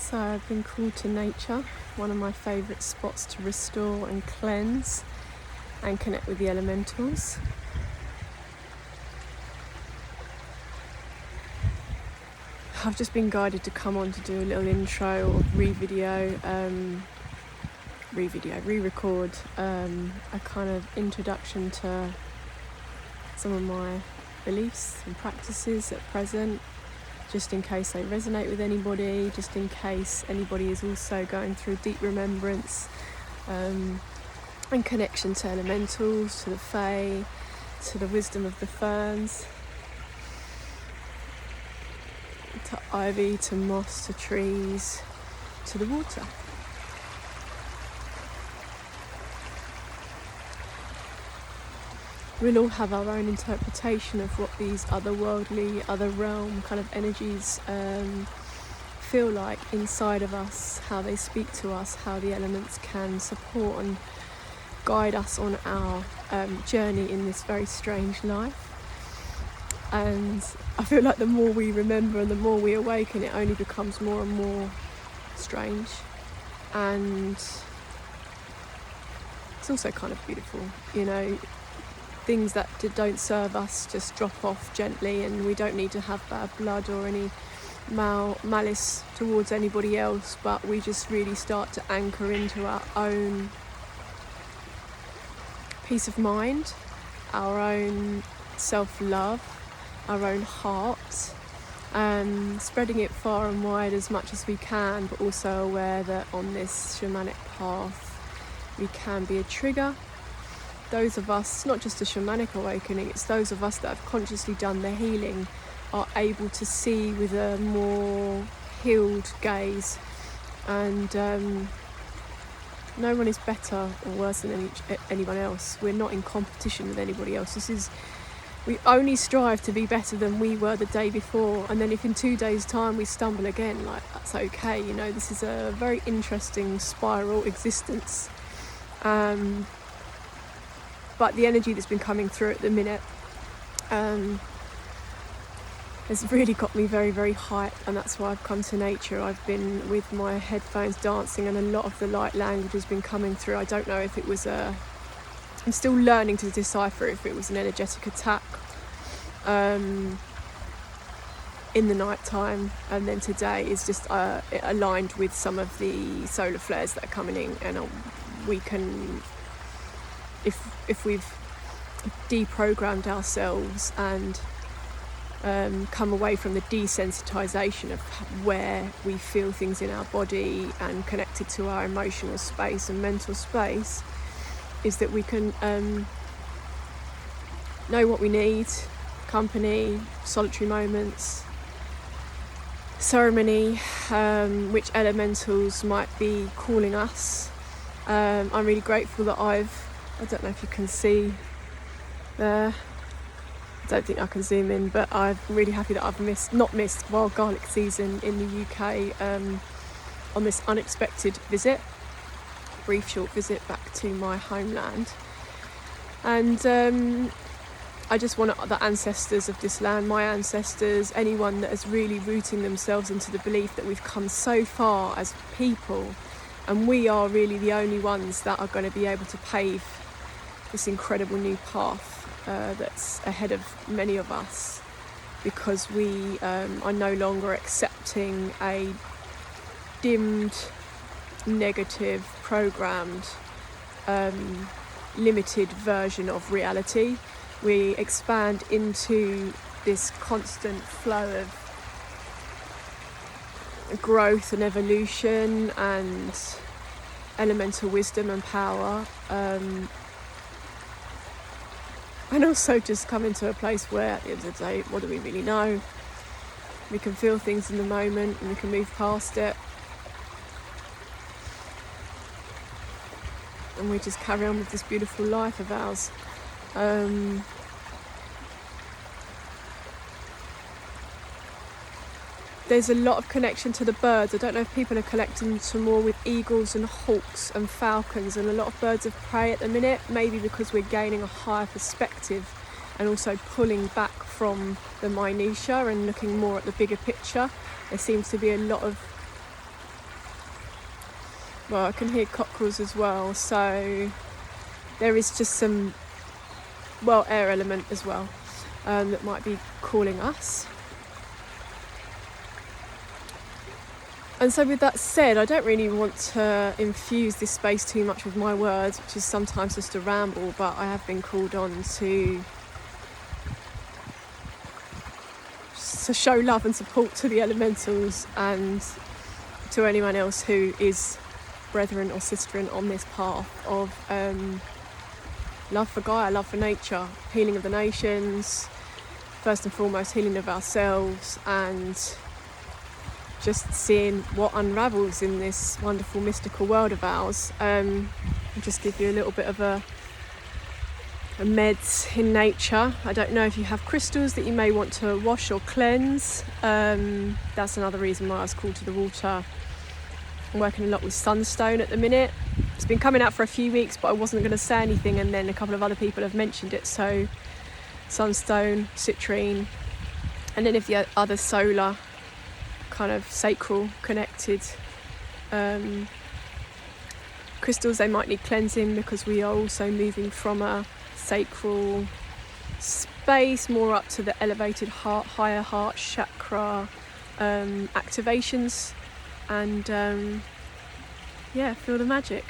So I've been called to nature, one of my favourite spots to restore and cleanse and connect with the elementals. I've just been guided to come on to do a little intro or re-record a kind of introduction to some of my beliefs and practices at present, just in case they resonate with anybody, just in case anybody is also going through deep remembrance and connection to elementals, to the fae, to the wisdom of the ferns, to ivy, to moss, to trees, to the water. We'll all have our own interpretation of what these otherworldly, other realm kind of energies feel like inside of us, how they speak to us, how the elements can support and guide us on our journey in this very strange life. And I feel like the more we remember and the more we awaken, it only becomes more and more strange. And it's also kind of beautiful, you know. Things that don't serve us just drop off gently, and we don't need to have bad blood or any malice towards anybody else, but we just really start to anchor into our own peace of mind, our own self-love, our own heart, and spreading it far and wide as much as we can, but also aware that on this shamanic path we can be a trigger. Those of us, not just a shamanic awakening, it's those of us that have consciously done the healing, are able to see with a more healed gaze. And no one is better or worse than anyone else. We're not in competition with anybody else. We only strive to be better than we were the day before. And then if in 2 days' time we stumble again, like, that's okay. You know, this is a very interesting spiral existence. But the energy that's been coming through at the minute has really got me very, very hyped, and that's why I've come to nature. I've been with my headphones dancing, and a lot of the light language has been coming through. I don't know if it was I'm still learning to decipher if it was an energetic attack in the night time, and then today is just aligned with some of the solar flares that are coming in, and we can, if we've deprogrammed ourselves and come away from the desensitization of where we feel things in our body and connected to our emotional space and mental space, is that we can know what we need: company, solitary moments, ceremony, which elementals might be calling us. I'm really grateful that I don't know if you can see there, I don't think I can zoom in, but I'm really happy that I've not missed wild garlic season in the UK on this unexpected visit, brief short visit back to my homeland. And I just want the ancestors of this land, my ancestors, anyone that is really rooting themselves into the belief that we've come so far as people, and we are really the only ones that are going to be able to pave this incredible new path that's ahead of many of us, because we are no longer accepting a dimmed, negative, programmed, limited version of reality. We expand into this constant flow of growth and evolution and elemental wisdom and power, and also just come into a place where at the end of the day, what do we really know? We can feel things in the moment and we can move past it, and we just carry on with this beautiful life of ours. There's a lot of connection to the birds. I don't know if people are connecting to more with eagles and hawks and falcons and a lot of birds of prey at the minute, maybe because we're gaining a higher perspective and also pulling back from the minutiae and looking more at the bigger picture. There seems to be a lot of well, I can hear cockerels as well, so there is just some, well, air element as well that might be calling us. And so with that said, I don't really want to infuse this space too much with my words, which is sometimes just a ramble, but I have been called on to show love and support to the elementals and to anyone else who is brethren or sisterin on this path of love for Gaia, love for nature, healing of the nations, first and foremost healing of ourselves, and just seeing what unravels in this wonderful mystical world of ours. I'll just give you a little bit of a meds in nature. I don't know if you have crystals that you may want to wash or cleanse. That's another reason why I was called to the water. I'm working a lot with sunstone at the minute. It's been coming out for a few weeks, but I wasn't going to say anything, and then a couple of other people have mentioned it. So sunstone, citrine, and then if the other solar kind of sacral connected crystals, they might need cleansing, because we are also moving from a sacral space more up to the elevated heart, higher heart chakra activations, and feel the magic.